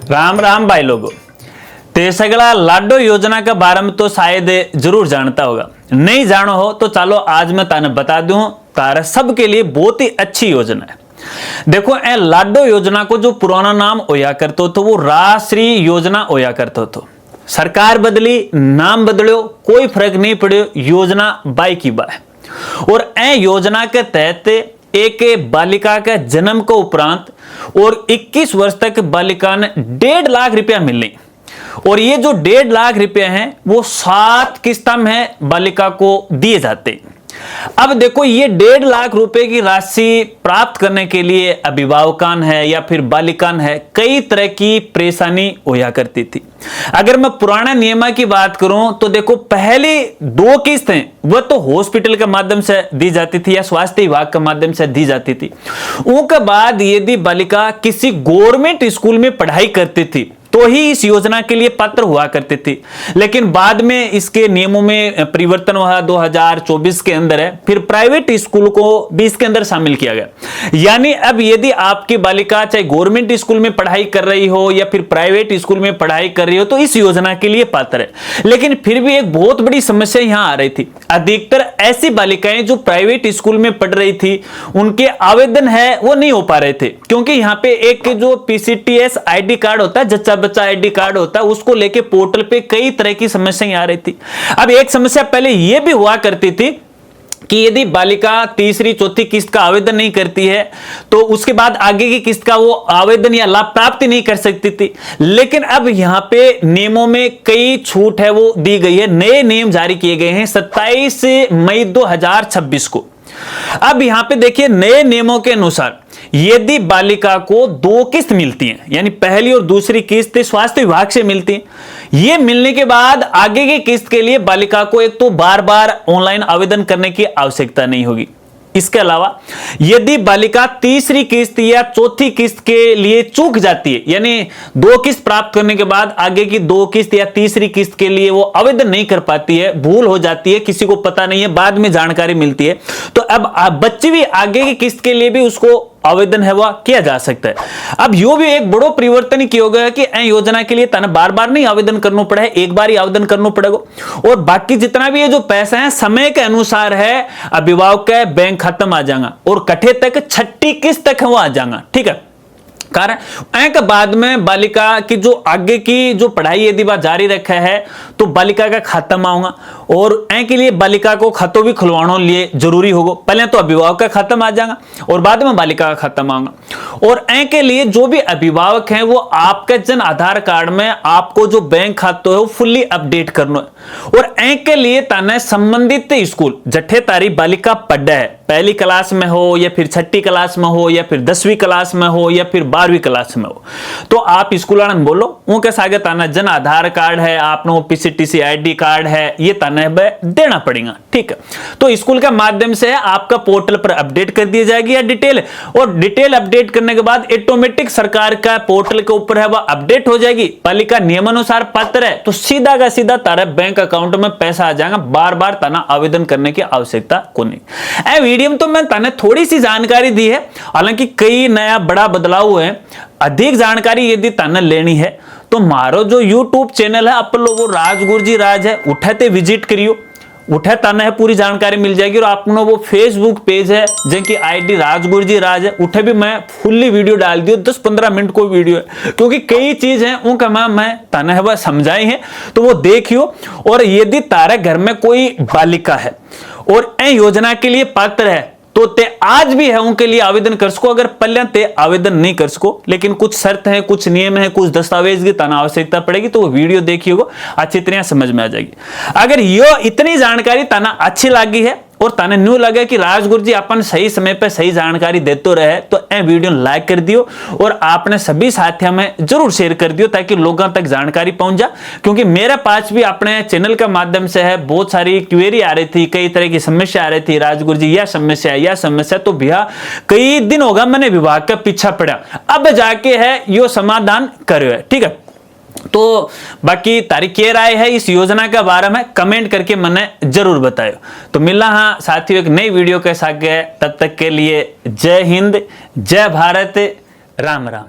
राम राम भाई लोगों। ते सगला लाडो योजना के बारे में तो शायद जरूर जानता होगा, नहीं जानो हो तो चलो आज मैं ताने बता दूं। तारा सबके लिए बहुत ही अच्छी योजना है। देखो ए लाडो योजना को जो पुराना नाम होया करतो तो वो राष्ट्रीय योजना होया करतो तो सरकार बदली, नाम बदलो, कोई फर्क नहीं पड़े, योजना बाई की बाय। और ए योजना के तहत एक बालिका के जन्म के उपरांत और 21 वर्ष तक बालिका ने 1.5 लाख रुपया मिलने। और ये जो 1.5 लाख रुपए हैं वो 7 किस्तों में बालिका को दिए जाते। अब देखो ये 1.5 लाख रुपए की राशि प्राप्त करने के लिए अभिभावकान है या फिर बालिकान है कई तरह की परेशानी होया करती थी। अगर मैं पुराने नियम की बात करूं तो देखो पहली 2 किस्तें वह तो हॉस्पिटल के माध्यम से दी जाती थी या स्वास्थ्य विभाग के माध्यम से दी जाती थी। उसके बाद यदि बालिका किसी गवर्नमेंट स्कूल में पढ़ाई करती थी तो ही इस योजना के लिए पात्र हुआ करते थे। लेकिन बाद में इसके नियमों में परिवर्तन हुआ 2024 के अंदर है, फिर प्राइवेट स्कूल को भी इसके अंदर शामिल किया गया। यानी अब यदि आपकी बालिका चाहे गवर्नमेंट स्कूल में पढ़ाई कर रही हो या फिर प्राइवेट स्कूल में पढ़ाई कर रही हो तो इस योजना के लिए पात्र है। लेकिन फिर भी एक बहुत बड़ी समस्या यहां आ रही थी। अधिकतर ऐसी बालिकाएं जो प्राइवेट स्कूल में पढ़ रही थी उनके आवेदन है वो नहीं हो पा रहे थे, क्योंकि यहां पे एक जो PCTS ID कार्ड होता है, जच्चा बच्चा ID कार्ड होता है, उसको लेके पोर्टल पे कई तरह की समस्याएं आ रही थी। अब एक समस्या पहले यह भी हुआ करती थी कि यदि बालिका तीसरी चौथी किस्त का आवेदन नहीं करती है तो उसके बाद आगे की किस्त का वो आवेदन या लाभ प्राप्ति नहीं कर सकती थी। लेकिन अब यहां पे नियमों में कई छूट है वो दी गई है। नए नियम जारी किए गए हैं 27 मई 2026 को। अब यहां पे देखिए नए नियमों के अनुसार यदि बालिका को 2 किस्त मिलती हैं, यानी पहली और दूसरी किस्त स्वास्थ्य विभाग से मिलती है, ये मिलने के बाद आगे की किस्त के लिए बालिका को एक तो बार बार ऑनलाइन आवेदन करने की आवश्यकता नहीं होगी। इसके अलावा यदि बालिका तीसरी किस्त या चौथी किस्त के लिए चूक जाती है, यानी 2 किस्त प्राप्त करने के बाद आगे की 2 किस्त या तीसरी किस्त के लिए वो आवेदन नहीं कर पाती है, भूल हो जाती है, किसी को पता नहीं है, बाद में जानकारी मिलती है, तो अब बच्ची भी आगे की किस्त के लिए भी उसको आवेदन है वह किया जा सकता है। अब यो भी एक बड़ो परिवर्तन किया गया कि योजना के लिए तने बार बार नहीं आवेदन करना पड़ा है, एक बार ही आवेदन करना पड़ेगा। और बाकी जितना भी ये जो पैसा है समय के अनुसार है अभिभावक का बैंक खत्म आ जाएगा और कठे तक 6ठी किस्त तक है वो आ जाएगा। ठीक है, कारण के बाद में बालिका की जो आगे की जो पढ़ाई यदि बात जारी रखा है तो बालिका का खाता मांगा और के लिए बालिका को खातों भी खुलवाने लिए जरूरी होगा। पहले तो अभिभावक का खाता आ जाएगा और बाद में बालिका का खाता मांगा। और के लिए जो भी अभिभावक हैं वो आपके जन आधार कार्ड में आपको जो बैंक खाता है वो फुल्ली अपडेट करना है। और के लिए ताने संबंधित स्कूल जठे तारी बालिका पढ़ है, पहली क्लास में हो या फिर 6ठी क्लास में हो या फिर 10वीं क्लास में हो या फिर 12वीं क्लास में हो, तो आप स्कूल वाले बोलो उनके सागे ताना जन आधार कार्ड है, आपने PCTC ID कार्ड है, ये ताना देना पड़ेगा। ठीक है, तो स्कूल के माध्यम से आपका पोर्टल पर अपडेट कर दी जाएगी या डिटेल, और डिटेल अपडेट करने के बाद ऑटोमेटिक सरकार का पोर्टल के ऊपर है वह अपडेट हो जाएगी। बालिका नियमानुसार पात्र है तो सीधा का सीधा तारा बैंक अकाउंट में पैसा आ जाएगा, बार बार ताना आवेदन करने की आवश्यकता को नहीं। वीडियो में तो मैं ताने थोड़ी सी जानकारी दी है, हालांकि कई नया बड़ा बदलाव है। अधिक जानकारी यदि ताने लेनी है तो मारो जो YouTube चैनल है अपन लोगों राजगुरुजी राज है, उठाते विजिट करियो, उठे ताना है पूरी जानकारी मिल जाएगी। और आपनो वो फेसबुक पेज है जिनकी ID राजगुरुजी राज है, उठे भी मैं फुल्ली वीडियो डाल दियो, 10-15 मिनट को वीडियो है, क्योंकि कई चीज है उनका मैं ताना है वह समझाई है तो वो देखियो। और यदि तारे घर में कोई बालिका है और योजना के लिए पात्र है तो ते आज भी है उनके लिए आवेदन कर सको। अगर पहले ते आवेदन नहीं कर सको, लेकिन कुछ शर्त है, कुछ नियम है, कुछ दस्तावेज की तना आवश्यकता पड़ेगी, तो वो वीडियो देखिएगा, अच्छी तरह समझ में आ जाएगी। अगर यो इतनी जानकारी तना अच्छी लगी है और ताने न्यू लगे कि राजगुरुजी अपन सही समय पे सही जानकारी देते रहे तो ए वीडियो लाइक कर दियो और आपने सभी साथियों में जरूर शेयर कर दियो ताकि लोगों तक जानकारी पहुंच जा। क्योंकि मेरे पास भी अपने चैनल के माध्यम से है बहुत सारी क्वेरी आ रही थी, कई तरह की समस्या आ रही थी, राजगुरुजी यह समस्या तो भैया कई दिन होगा मैंने विभाग का पीछा पड़ा, अब जाके है यो समाधान करो है। ठीक है, तो बाकी तारीख के राय है इस योजना के बारे में कमेंट करके मैंने जरूर बतायो। तो मिला हाँ साथियों एक नई वीडियो के साथ, तब तक के लिए जय हिंद, जय भारत, राम राम।